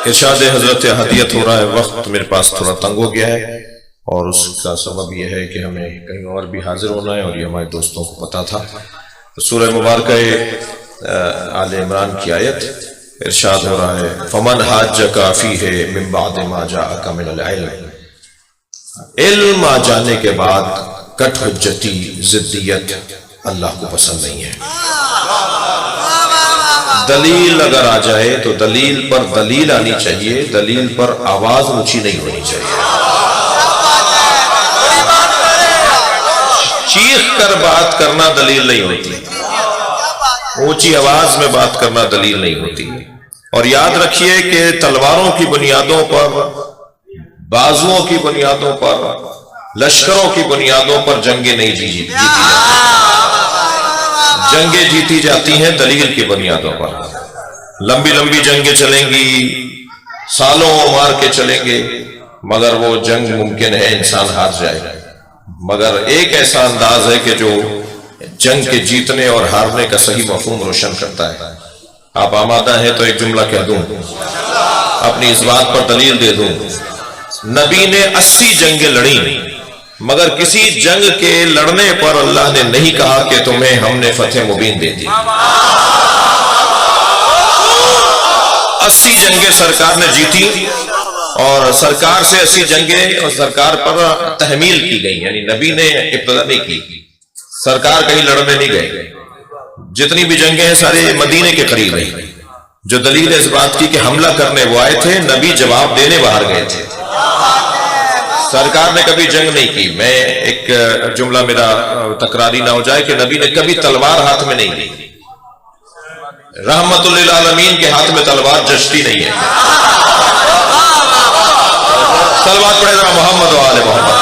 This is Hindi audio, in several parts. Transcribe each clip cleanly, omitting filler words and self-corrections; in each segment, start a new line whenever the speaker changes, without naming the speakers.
इरशाद हजरत हदियत हो रहा है, वक्त मेरे पास थोड़ा तंग हो गया है और उसका सबब यह है कि हमें कहीं और भी हाजिर होना है और ये हमारे दोस्तों को पता था। तो सूरह मुबारक आले इमरान की आयत इरशाद हो रहा है, फमन हाज्जका फीहि मिन बाद मा जाअका मिनल इल्म, इल्म आ जाने के बाद कट हुज्जती जिद्दियत अल्लाह को पसंद नहीं है। दलील अगर आ जाए तो दलील पर दलील आनी चाहिए, दलील पर आवाज ऊंची नहीं होनी चाहिए। चीख कर बात करना दलील नहीं होती, ऊंची आवाज में बात करना दलील नहीं होती। और याद रखिए कि तलवारों की बुनियादों पर, बाजुओं की बुनियादों पर, लश्करों की बुनियादों पर जंगें नहीं जीती जाती। जंगें जीती जाती हैं दलील की बुनियादों पर। लंबी लंबी जंगें चलेंगी, सालों मार के चलेंगे, मगर वो जंग मुमकिन है इंसान हार जाए। मगर एक ऐसा अंदाज है कि जो जंग के जीतने और हारने का सही मफहूम रोशन करता है। आप आमादा हैं तो एक जुमला कह दूं, अपनी इस बात पर दलील दे दूं। नबी ने 80 जंगें लड़ी, मगर किसी जंग के लड़ने पर अल्लाह ने नहीं कहा कि तुम्हें हमने फतेह मुबीन दे दी। 80 जंगें सरकार ने जीती और सरकार से 80 जंगें और सरकार पर तहमील की गई, यानी नबी ने इब्तदा नहीं की, सरकार कहीं लड़ने नहीं गए। जितनी भी जंगें हैं सारे मदीने के करीब रही। जो दलील इस बात की कि हमला करने वो आए थे, नबी जवाब देने बाहर गए थे। सरकार ने कभी जंग नहीं की। मैं एक जुमला मेरा तकरारी ना हो जाए कि नबी ने कभी तलवार हाथ में नहीं ली। रहमतुल लिल आलमीन के हाथ में तलवार जश्ती नहीं है। सलवात पढ़े जरा मोहम्मद व आले मोहम्मद।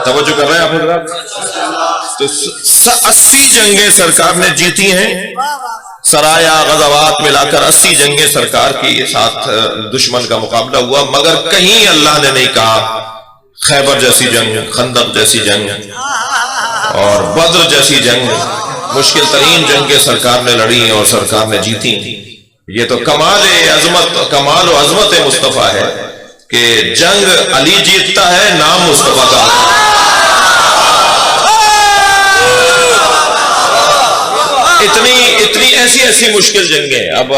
तवज्जो कर रहे हैं आप? तो 80 जंगें सरकार ने जीती हैं, सराया गज़वात मिलाकर 80 जंगें सरकार के साथ दुश्मन का मुकाबला हुआ, मगर कहीं अल्लाह ने नहीं कहा खैबर जैसी जंग, खंदक जैसी जंग और बद्र जैसी जंग, मुश्किल तरीन जंगें सरकार ने लड़ी और सरकार ने जीती। ये तो कमाल व अजमत मुस्तफा है कि जंग अली जीतता है, नाम मुस्तफा का। इतनी ऐसी मुश्किल जंगें। अब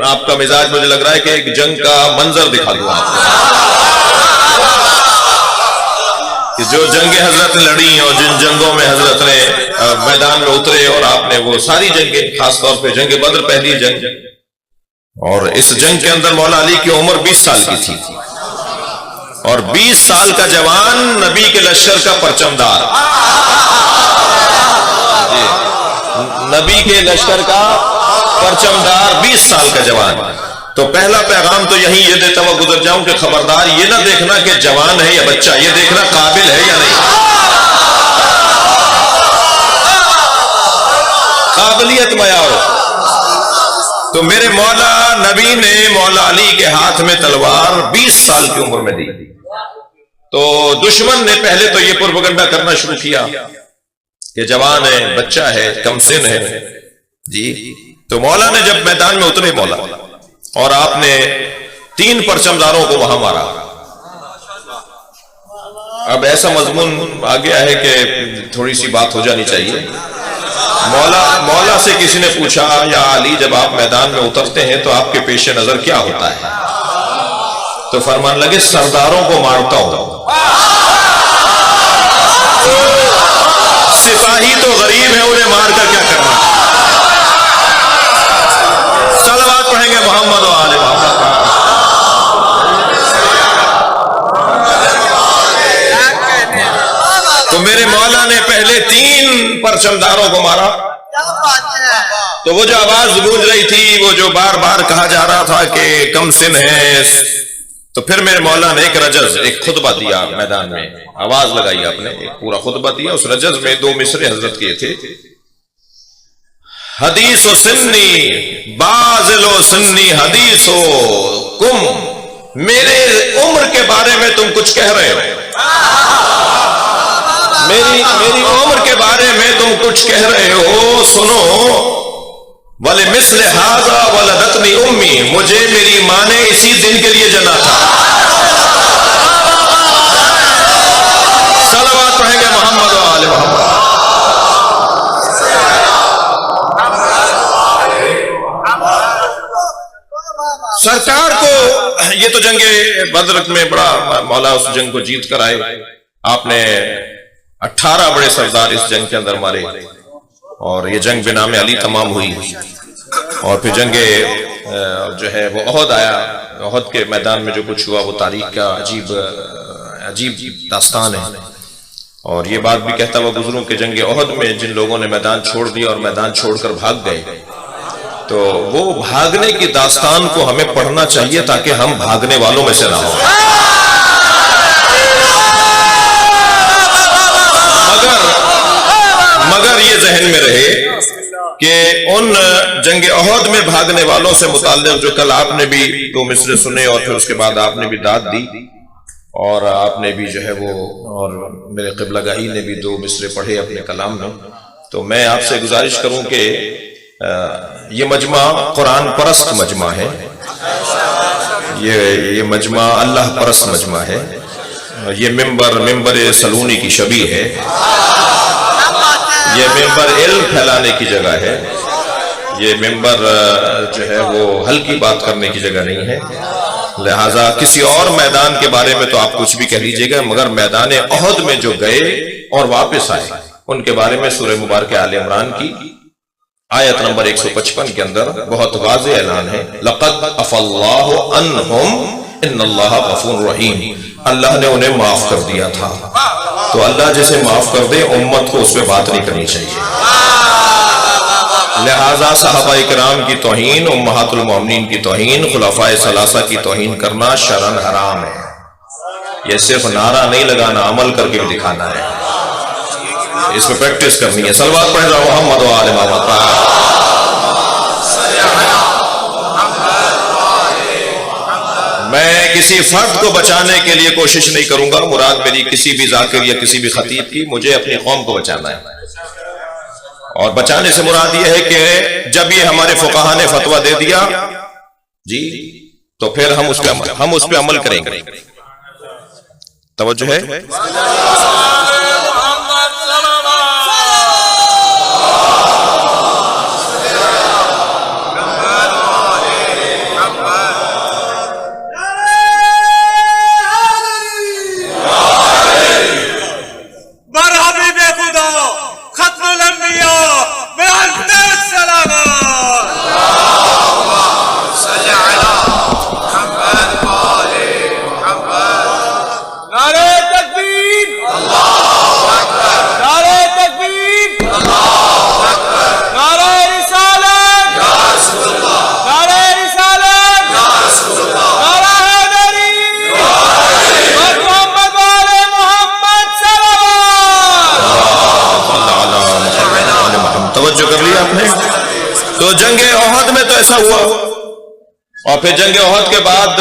आपका मिजाज मुझे लग रहा है कि एक जंग का मंजर दिखा दूं आपको कि जो जंगें हजरत ने लड़ी और जिन जंगों में हजरत ने मैदान में उतरे और आपने वो सारी जंगें, खासतौर पे जंग बद्र पहली जंग, और इस जंग के अंदर मौला अली की उम्र 20 साल की थी और 20 साल का जवान नबी के लश्कर का परचमदार, नबी के लश्कर का परचमदार 20 साल का जवान। तो पहला पैगाम तो यही ये देता हुआ गुजर जाऊं कि खबरदार ये ना देखना कि जवान है या बच्चा, ये देखना काबिल है या नहीं। काबिलियत मयार। तो मेरे मौला नबी ने मौला अली के हाथ में तलवार 20 साल की उम्र में दी। तो दुश्मन ने पहले तो ये प्रोपेगेंडा करना शुरू किया कि जवान है, बच्चा है, कमसिन है जी। तो मौला ने जब मैदान में उतरे मौला और आपने 3 परचमदारों को वहां मारा। अब ऐसा मजमून आ गया है कि थोड़ी सी बात हो जानी चाहिए। मौला से किसी ने पूछा, या अली जब आप मैदान में उतरते हैं तो आपके पेश नजर क्या होता है? तो फरमान लगे, सरदारों को मारता हूं। सिपाही तो गरीब है, उन्हें मारकर क्या करना। सलवात पढ़ेंगे मोहम्मद व आले मोहम्मद। तो मेरे मौला ने पहले 3 परचमदारों को मारा। तो वो जो आवाज गूंज रही थी, वो जो बार बार कहा जा रहा था कि कमसिन है, तो फिर मेरे मौला ने एक रजज, एक खुतबा दिया मैदान में। आवाज लगाई आपने, एक पूरा खुतबा दिया। उस रजज में 2 मिसरे हजरत किए थे, हदीसो सिन्नी बाजिलो सिन्नी हदीसो कुम, मेरे उम्र के बारे में तुम कुछ कह रहे हो, मेरी उम्र के बारे में तुम कुछ कह रहे हो, सुनो वले मिस्ल हाज़ा वलदतनी उम्मी, मुझे मेरी माँ ने इसी दिन के लिए जना था। सलावत पढ़ेंगे मोहम्मद व आले मोहम्मद। सरकार को ये तो जंगे बद्र में बड़ा मौला उस जंग को जीत कर आए। आपने 18 बड़े सरदार इस जंग के अंदर मारे और ये जंग बिनाम अली तमाम हुई। और फिर जंगे जो है वो ओहद आया। ओहद के मैदान में जो कुछ हुआ वो तारीख का अजीब दास्तान है। और ये बात भी कहता हुआ गुजरूं कि जंगे ओहद में जिन लोगों ने मैदान छोड़ दिया और मैदान छोड़कर भाग गए, तो वो भागने की दास्तान को हमें पढ़ना चाहिए ताकि हम भागने वालों में से ना हो। मगर ये जहन में रहे कि उन जंग ओहद में भागने वालों से मुताल्लिक़ जो कल आपने भी 2 मिसरे सुने और फिर उसके बाद आपने भी दाद दी और आपने भी जो है वो, और मेरे क़िबलागाही ने भी 2 मिसरे पढ़े अपने कलाम में, तो मैं आपसे गुजारिश करूं कि ये मजमा कुरान परस्त मजमा है, ये मजमा अल्लाह परस्त मजमा है। ये मिंबर सलूनी की शबी है, ये मिंबर इल्म फैलाने की जगह है, ये मिंबर जो है वो हल्की बात करने की जगह नहीं है। लिहाजा किसी और मैदान के बारे में तो आप कुछ भी कह लीजिएगा, मगर मैदान ओहद में जो गए और वापस आए उनके बारे में सूरह मुबारक आले इमरान की आयत नंबर 155 के अंदर बहुत वाज़ेह ऐलान है, लक़द अफ़ल्लाहु अन्हुम इन्नल्लाह गफ़ूरुर रहीम। अल्लाह ने उन्हें माफ कर दिया था। तो अल्लाह जैसे माफ कर दे, उम्मत को उस पर बात नहीं करनी चाहिए। लिहाजा सहाबा इकराम की तौहीन, उम्महातुल मोमिनीन की तौहीन, खुलाफाए सलासा की तौहीन करना शरन हराम है। यह सिर्फ नारा नहीं लगाना, अमल करके भी दिखाना है। इस पर प्रैक्टिस करनी है। सलवात पढ़ रहा मोहम्मद व आले मोहम्मद। मैं किसी फर्द को बचाने के लिए कोशिश नहीं करूंगा। मुराद मेरी किसी भी जाकिर या किसी भी खतीब की, मुझे अपनी कौम को बचाना है। और बचाने से मुराद यह है कि जब ये हमारे फुकाहा ने फतवा दे दिया जी, तो फिर हम उस पे अमल करेंगे। तवज्जो है। तो जंगे ओहद में तो ऐसा हुआ, और फिर जंगे ओहद के बाद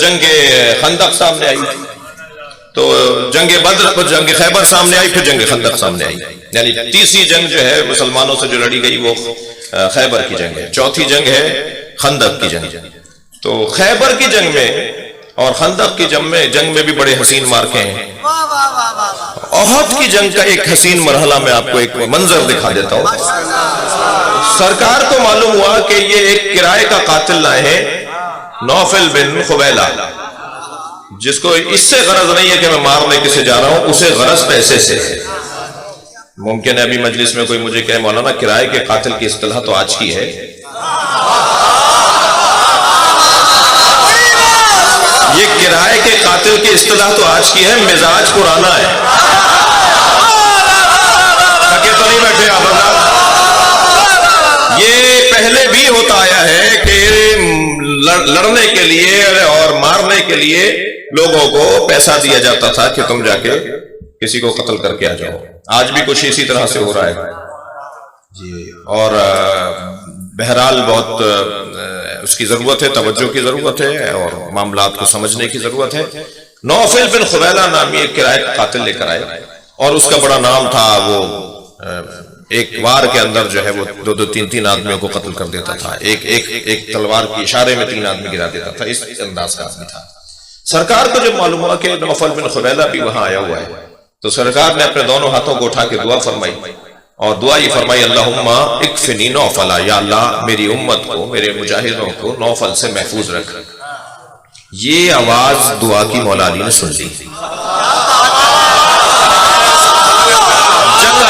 जंगे खंदक सामने आई। तो जंगे बद्र पर जंगे खैबर सामने आई, फिर जंगे खंदक सामने आई। यानी तीसरी जंग जो है मुसलमानों से जो लड़ी गई वो खैबर की जंग है। चौथी जंग है खंदक की जंग। तो खैबर की जंग में और खंदक की जंग में भी बड़े हसीन मार्के हैं। ओहद की जंग का एक हसीन मरहला में आपको एक मंजर दिखा देता हूं। सरकार को मालूम हुआ कि ये एक किराए का कातिल लाए हैं, नौफल बिन खुबैला, जिसको इससे गरज नहीं है कि मैं मारने किसे जा रहा हूं, उसे गरज पैसे से है। मुमकिन है अभी मजलिस में कोई मुझे कहे मौलाना किराए के कातिल की इस्तिलाह तो आज की है। ये किराए के कातिल की इस्तिलाह तो आज की है, मिजाज पुराना है। थके तो नहीं बैठे आप? ये पहले भी होता आया है कि लड़ने के लिए और मारने के लिए लोगों को पैसा दिया जाता था कि तुम जाके किसी को कत्ल करके आ जाओ। आज भी कुछ इसी तरह से हो रहा है जी। और बहरहाल बहुत उसकी जरूरत है, तवज्जो की जरूरत है और मामलात को समझने की जरूरत है। नौफल बिन खुबैला नामी एक किराए का कातिल लेकर आए और उसका बड़ा नाम था, वो एक वार के अंदर जो है वो 2-3 आदमियों को कत्ल कर देता था, एक तलवार के इशारे में 3 आदमी गिरा देता था, इस अंदाज का आदमी था। सरकार को जब मालूम हुआ कि नौफल बिन खुवैला भी वहां आया हुआ है, तो सरकार ने अपने दोनों हाथों को उठा के दुआ फरमाई, और दुआ ये फरमाई, अल्लाहुम्मा इक्फिनी नौफला, या अल्लाह मेरी उम्मत को, मेरे मुजाहिदों को नौफल से महफूज रख। ये आवाज दुआ की मौला अली ने सुन ली। जंग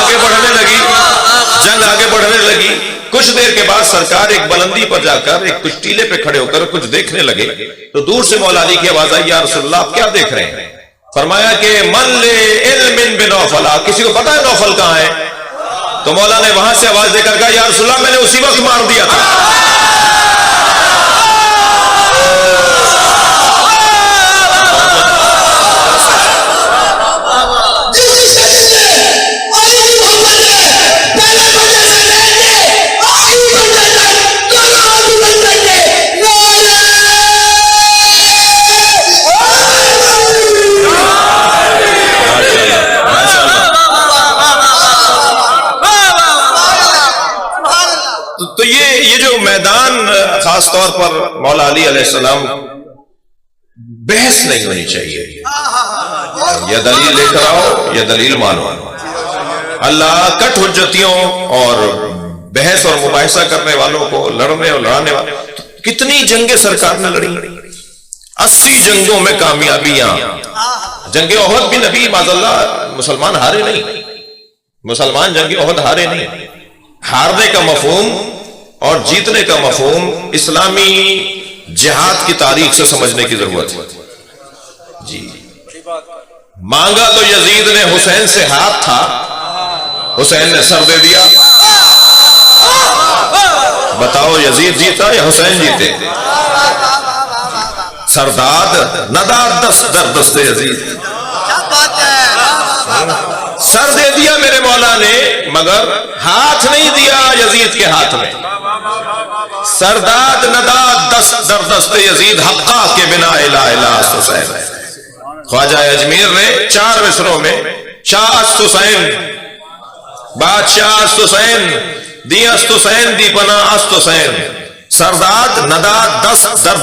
आगे बढ़ने लगी। कुछ देर के बाद सरकार एक बुलंदी पर जाकर एक कुछ टीले पे खड़े होकर कुछ देखने लगे, तो दूर से मौला अली की आवाज आई, या रसूलल्लाह आप क्या देख रहे हैं? फरमाया कि मन ले इल्मिन बिनौफला, किसी को पता है नौफल कहां है? तो मौला ने वहां से आवाज देकर कहा, या रसूलल्लाह मैंने उसी वक्त मार दिया था। तो ये जो मैदान खास तौर पर मौला अली अलैहिस्सलाम, बहस नहीं होनी चाहिए, या दलील लेकर आओ या दलील मानो। अल्लाह कट हुज्जतियों और बहस और मुबाहिसा करने वालों को, लड़ने और लड़ाने वालों, कितनी जंगें सरकार ने लड़ी, 80 जंगों में कामयाबियां। जंगे ओहद भी नबी माज़अल्लाह मुसलमान हारे नहीं, मुसलमान जंगे ओहद हारे नहीं। हारने का मफहूम और जीतने का मफहूम इस्लामी जिहाद की तारीख से समझने की जरूरत है जी। मांगा तो यजीद ने हुसैन से हाथ था, हुसैन ने सर दे दिया। बताओ यजीद जीता या हुसैन जीते? सरदाद नदाद दस्त यजीद, सर दे दिया मेरे मौला ने, मगर हाथ नहीं दिया यजीद के हाथ में। सरदाद नदाद दस्त यजीद, हक्का के बिना इला इला हुसैन। ख्वाजा अजमेर ने 4 मिसरों में शाह हुसैन, बादशाह हुसैन, दियस्त हुसैन, दीपना अस्त हुसैन, सरदाद नदाद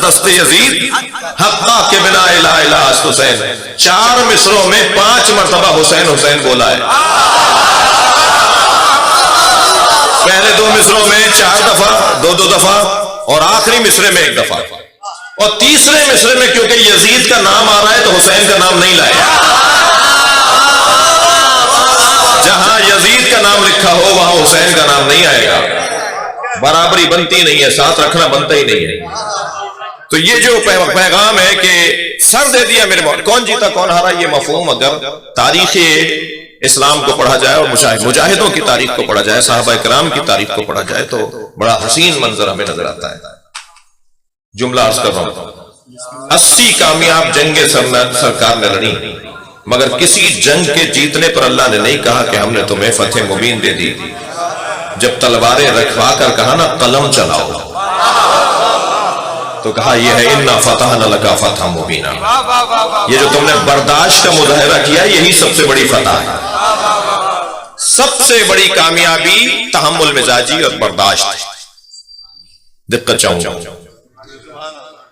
दस्त यजीद, हक्का के बिना इला इला हुसैन। 4 मिसरों में 5 मरतबा हुसैन हुसैन बोला है। पहले 2 मिसरों में 4 दफा, 2 दफा, और आखिरी मिसरे में 1 दफा, और तीसरे मिसरे में क्योंकि यजीद का नाम आ रहा है तो हुसैन का नाम नहीं लाया। जहां यजीद का नाम लिखा हो वहां हुसैन का नाम नहीं आएगा, बराबरी बनती नहीं है, साथ रखना बनता ही नहीं है। तो ये जो पैगाम है कि सर दे दिया मेरे मौला, कौन जीता कौन हारा, ये मफहूम अगर तारीख इस्लाम को पढ़ा जाए और मुजाहिदों की तारीख को पढ़ा जाए, साहबा इकराम की तारीख को पढ़ा जाए, तो बड़ा हसीन मंजर हमें नजर आता है। जुमला अर्ज कर रहा हूं, 80 कामयाब जंगे सरकार ने लड़ी, मगर किसी जंग के जीतने पर अल्लाह ने नहीं कहा कि हमने तुम्हें फतेह मुबीन दे दी। जब तलवारें रखवा कर कहा ना कलम चलाओ, तो कहा यह है इन्ना फतहना लका फतह मुबीना। ये जो तुमने बर्दाश्त का मुजाहिरा किया, यही सबसे बड़ी फतह है। सबसे बड़ी कामयाबी तहम्मुल मिजाजी और बर्दाश्त। दिक्कत चाहूंगा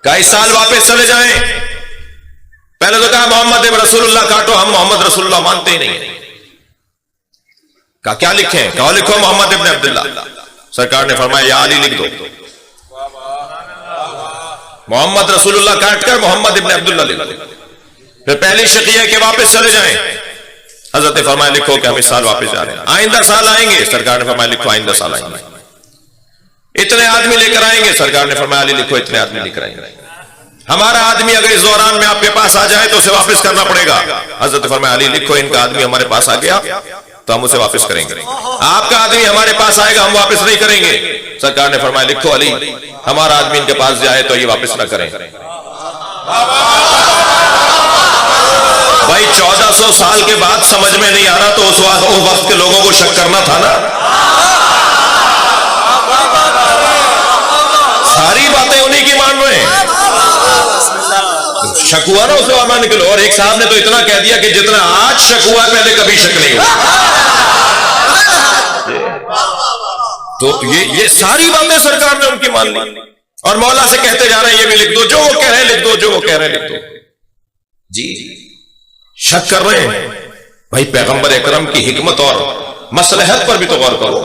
कई साल वापस चले जाएं, पहले तो कहा मोहम्मद रसूलुल्लाह काटो, हम मोहम्मद रसूलुल्लाह मानते ही नहीं। कहा क्या लिखें? कहा लिखो मोहम्मद इब्न अब्दुल्लाह। सरकार ने फरमाया या अली लिख दो। मोहम्मद रसूलुल्लाह काटकर मोहम्मद इब्न अब्दुल्लाह लिख दो। फिर पहली शकीया के वापस चले जाएं, हजरत ने फरमाया लिखो कि हम इस साल वापस जा रहे हैं, आइंदा साल आएंगे। सरकार ने फरमाया लिखो आइंदा साल आएंगे। इतने आदमी लेकर आएंगे, सरकार ने फरमाया अली लिखो इतने आदमी लेकर आएंगे। हमारा आदमी अगर इस दौरान में आपके पास आ जाए तो उसे वापस करना पड़ेगा। हजरत ने फरमाया अली लिखो इनका आदमी हमारे पास आ गया तो हम उसे वापस करेंगे, आपका आदमी हमारे पास आएगा हम वापस नहीं करेंगे। सरकार ने फरमाया लिखो अली हमारा आदमी इनके पास जाए तो ये वापस ना करें। भाई 1400 साल के बाद समझ में नहीं आ रहा तो उस वक्त के लोगों को शक करना था ना। सारी बातें उन्हीं की मान रहे हैं, शक हुआ ना उसे मान के लो। और एक साहब ने तो इतना कह दिया कि जितना आज शक हुआ पहले कभी शक नहीं हुआ। तो ये सारी बातें सरकार ने उनकी मान ली और मौला से कहते जा रहे हैं ये भी लिख दो, जो वो कह रहे हैं लिख दो, जो वो कह रहे हैं लिख दो। जी शक कर रहे हैं भाई, पैगंबर अकरम की हिकमत और मसलहत पर भी तो गौर करो।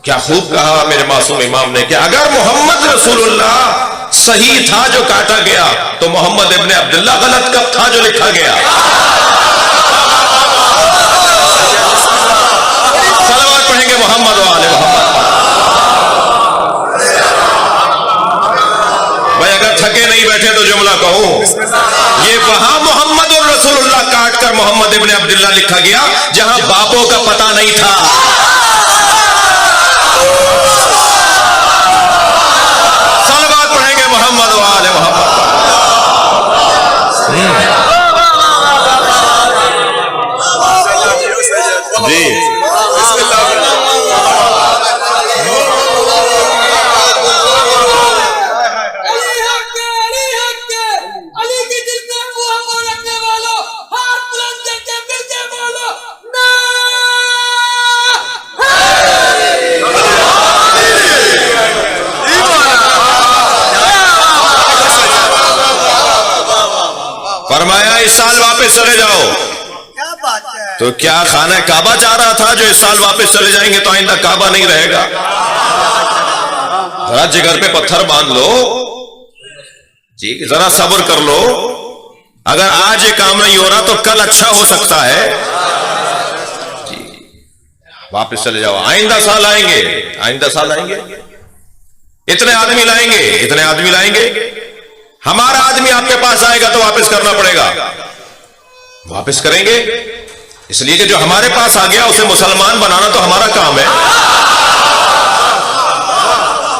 क्या खूब कहा मेरे मासूम इमाम ने कि अगर मोहम्मद रसूलुल्लाह सही था जो काटा गया तो मोहम्मद इब्ने अब्दुल्ला गलत कब था जो लिखा गया। सलावत पढ़ेंगे मोहम्मद वाले मोहम्मद। भाई अगर थके नहीं बैठे तो जुमला कहूं, ये वहां मोहम्मद और रसूलुल्लाह काट कर मोहम्मद इब्ने अब्दुल्ला लिखा गया जहां बापों का पता नहीं था। सलावत पढ़ेंगे मोहम्मद वाले मोहम्मद। जी फरमाया इस साल वापस चले जाओ। क्या बात है। तो क्या खाना काबा जा रहा था जो इस साल वापस चले जाएंगे तो आइंदा काबा नहीं रहेगा। जरा जिगर पे पत्थर बांध लो जी, जरा सब्र कर लो। अगर आज ये काम नहीं हो रहा तो कल अच्छा हो सकता है जी। वापस चले जाओ, आइंदा साल आएंगे, आइंदा साल आएंगे, इतने आदमी लाएंगे, इतने आदमी लाएंगे। हमारा आदमी आपके पास आएगा तो वापस करना पड़ेगा, वापस करेंगे। इसलिए कि जो हमारे पास आ गया उसे मुसलमान बनाना तो हमारा काम है।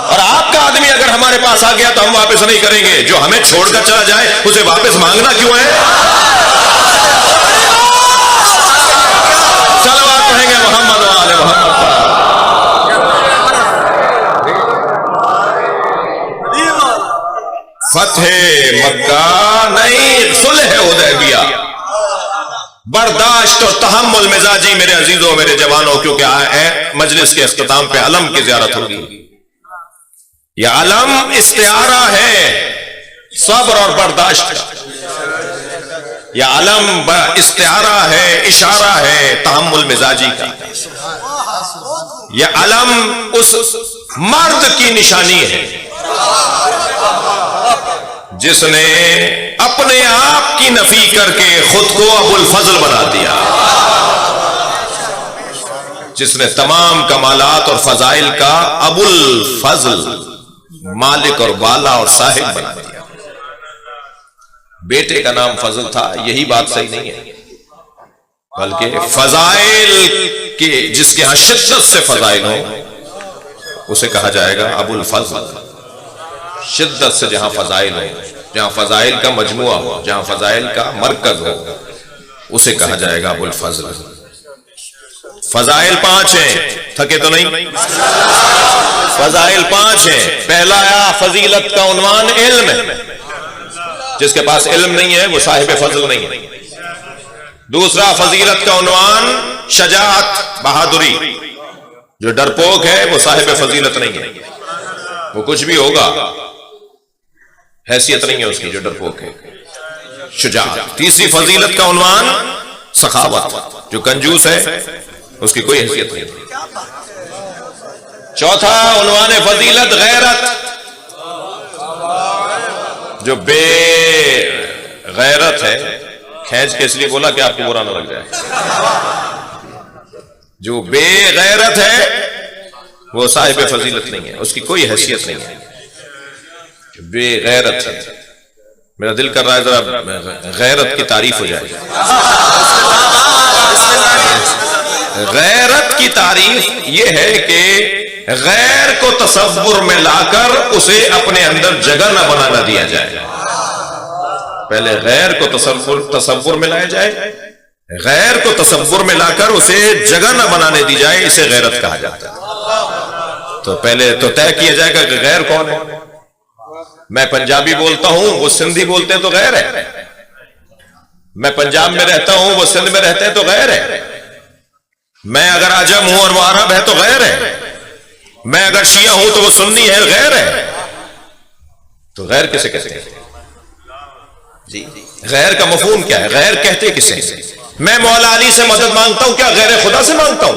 और आपका आदमी अगर हमारे पास आ गया तो हम वापस नहीं करेंगे। जो हमें छोड़कर चला जाए उसे वापस मांगना क्यों है। सलावत पढ़ेंगे मोहम्मद वाले मोहम्मद। फतह मक्का नहीं, सुलह हुदैबिया। बर्दाश्त और तहम्मुल मिजाजी मेरे अजीजों मेरे जवानों, क्योंकि मजलिस के इख्तिताम पे अलम की ज़ियारत होगी। यह अलम इस्तिआरा है सब्र और बर्दाश्त का। यह अलम इस्तिआरा है, इशारा है तहम्मुल मिजाजी का। यह अलम उस मर्द की निशानी है जिसने अपने आप की नफी करके खुद को अबुल फजल बना दिया, जिसने तमाम कमालात और फजाइल का अबुल फजल मालिक और वाला और साहिब बना दिया। बेटे का नाम फजल था, यही बात सही नहीं है, बल्कि फजाइल के जिसके यहां शिद्दत से फजाइल हो उसे कहा जाएगा अबुल फजल। शिद्दत से जहां फजाइल हो, जहां फजाइल का मजमुआ हो, जहां फजाइल का मरकज हो, उसे कहा जाएगा अबुल फजल। फजाइल 5 हैं, थके तो नहीं। फजाइल 5 हैं। पहला आया फजीलत का उन्वान इल्म है, जिसके पास इल्म नहीं है वो साहिब फजल नहीं है। दूसरा फजीलत का उन्वान शजाअत बहादुरी, जो डरपोक है वो साहिब फजीलत नहीं है, वो कुछ भी होगा हैसियत नहीं है उसकी जो डरपोक है, शुजाअत। तीसरी फजीलत का उन्वान सखावत, जो कंजूस है उसकी कोई हैसियत नहीं। चौथा उन्वान फजीलत गैरत, जो बेगैरत है। खैज के इसलिए बोला कि आपको बुरा ना लग जाए। जो बेगैरत है वो साहिब फजीलत नहीं है, उसकी कोई हैसियत नहीं है, बेगैरत है। मेरा दिल कर रहा है जरा गैरत की तारीफ हो जाए। गैरत की तारीफ यह है कि गैर को तसव्वुर में लाकर उसे अपने अंदर जगह न बनाना दिया जाए। पहले गैर को तसव्वुर में लाया जाए, गैर को तसव्वुर में लाकर उसे जगह न बनाने दी जाए, इसे गैरत कहा जाता है। तो पहले तो तय किया जाएगा कि गैर कौन है। मैं पंजाबी बोलता हूं, वो सिंधी बोलते हैं तो गैर है। मैं पंजाब में रहता हूं, वो सिंध में रहते हैं तो गैर है। मैं अगर आजम हूं और वो अरब है तो गैर है। मैं अगर शिया हूं तो वो सुन्नी है, गैर है, तो गैर किसे कहते हैं जी? गैर का मफहूम क्या है? गैर कहते किसे? मैं मौला अली से मदद मांगता हूं, क्या गैर खुदा से मांगता हूं?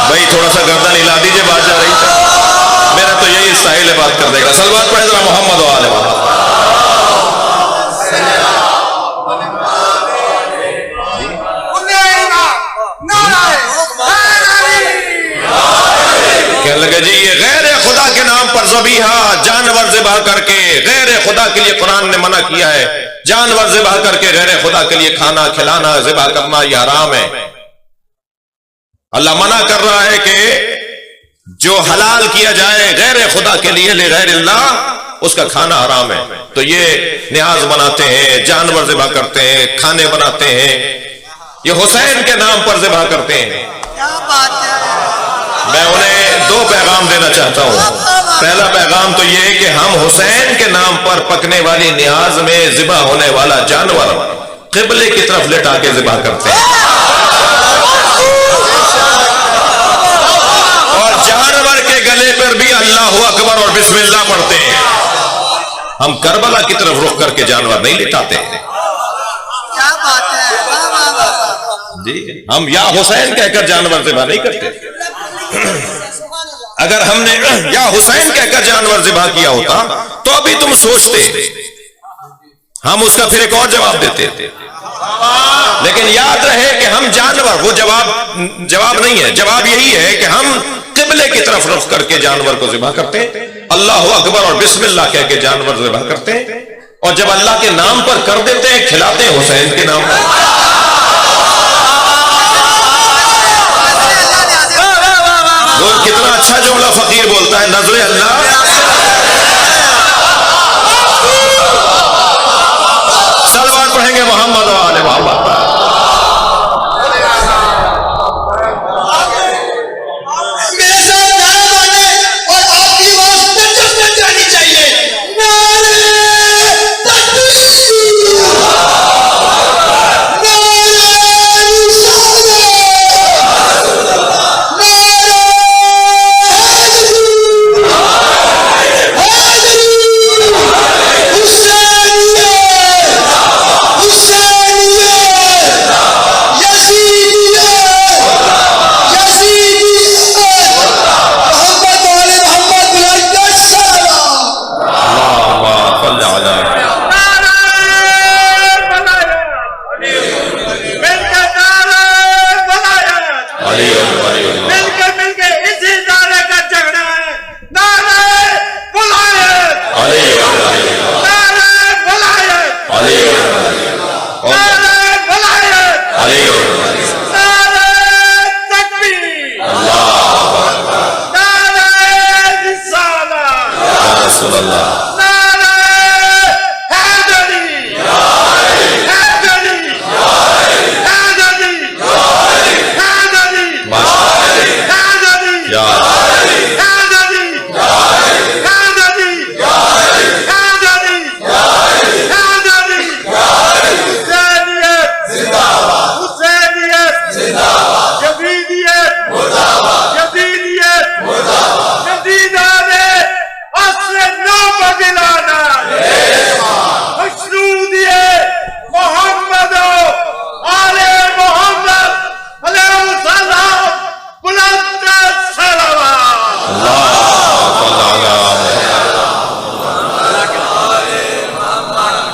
भाई थोड़ा सा गर्दन हिला दीजिए, बात जा रही है। मेरा तो यही स्टाइल है बात करने का। सलवात पढ़े जरा मोहम्मद वाले कहने लगे जी ये गैर खुदा के नाम पर ज़बीहा, जानवर ज़िबा करके गैर खुदा के लिए कुरान ने मना किया है। जानवर ज़िबा करके गैर खुदा के लिए खाना खिलाना, ज़िबा करना यह हराम है। अल्लाह मना कर रहा है कि जो हलाल किया जाए गैर खुदा के लिए, ले गैर अल्लाह, उसका खाना हराम है। तो ये न्याज बनाते हैं, जानवर ज़िबा करते हैं, खाने बनाते हैं, ये हुसैन के नाम पर ज़िबा करते हैं।
क्या बात है।
मैं उन्हें दो पैगाम देना चाहता हूं। पहला पैगाम तो यह है कि हम हुसैन के नाम पर पकने वाली न्याज में ज़िबा होने वाला जानवर क़िबले की तरफ लेटा के ज़िबा करते हैं, और जानवर के गले पर भी अल्लाहु अकबर और बिस्मिल्लाह पढ़ते हैं। हम करबला की तरफ रुख करके जानवर नहीं लिटाते
क्या बात है।
जी। हम या हुसैन कहकर जानवर ज़िबा नहीं करते। अगर हमने या हुसैन कहकर जानवर ज़िबा किया होता तो अभी तुम सोचते, हम उसका फिर एक और जवाब देते। लेकिन याद रहे कि हम जानवर, वो जवाब नहीं है। जवाब यही है कि हम क़िबले की तरफ रुख करके जानवर को ज़िबा करते हैं, अल्लाहु अकबर और बिस्मिल्लाह कह के जानवर ज़िबा करते हैं, और जब अल्लाह के नाम पर कर देते हैं, खिलाते हैं हुसैन के नाम पर। वो कितना अच्छा जुमला फकीर बोलता है, नजरे अल्लाह सलवात पढ़ेंगे मोहम्मद वाले मोहम्मद।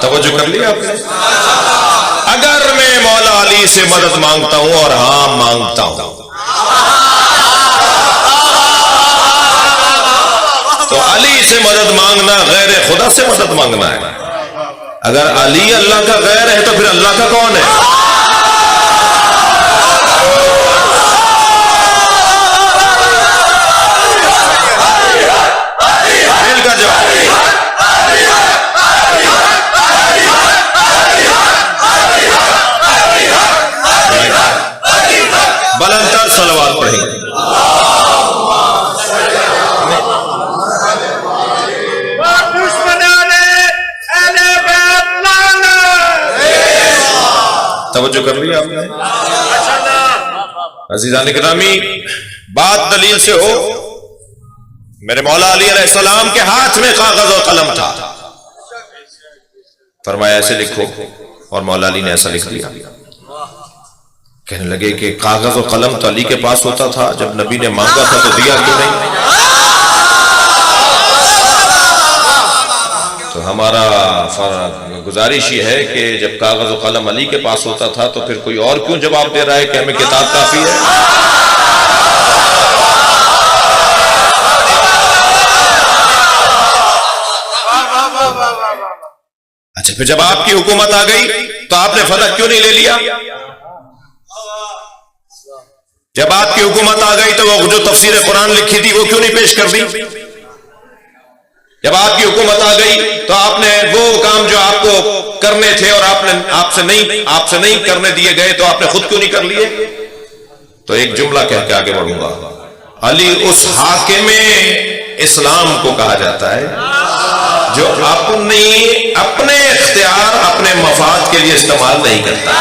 तवज्जो कर लिया आपने? अगर मैं मौला अली से मदद मांगता हूं, और हाँ मांगता हूं, तो अली से मदद मांगना गैर खुदा से मदद मांगना है। अगर अली अल्लाह का गैर है तो फिर अल्लाह का कौन है? दिल का जवाब। बुलंदतर सलवात पढ़ेंगे। तवज्जो कर लिया आपने? अज़ीज़ान गिरामी, बात दलील से हो। मेरे मौला अली अलैहिस्सलाम के हाथ में कागज और कलम था, फरमाया ऐसे लिखो, और मौला अली ने ऐसा लिख दिया। कहने लगे कि कागज और कलम तो अली के पास होता था, जब नबी ने मांगा था तो दिया क्यों नहीं? तो हमारा गुजारिश ये है कि जब कागज और कलम अली के पास होता था तो फिर कोई और क्यों जवाब दे रहा है कि हमें किताब काफी है? अच्छा, फिर जब आपकी हुकूमत आ गई तो आपने फलक क्यों नहीं ले लिया? जब आपकी हुकूमत आ गई तो वो जो तफसीर कुरान लिखी थी वो क्यों नहीं पेश कर दी? जब आपकी हुकूमत आ गई तो आपने वो काम जो आपको करने थे और आपसे नहीं करने दिए गए तो आपने खुद क्यों नहीं कर लिए? तो एक जुमला कह के आगे बढ़ूंगा। अली उस हाकिमे इस्लाम को कहा जाता है जो अपने इख्तियार अपने मफाद के लिए इस्तेमाल नहीं करता।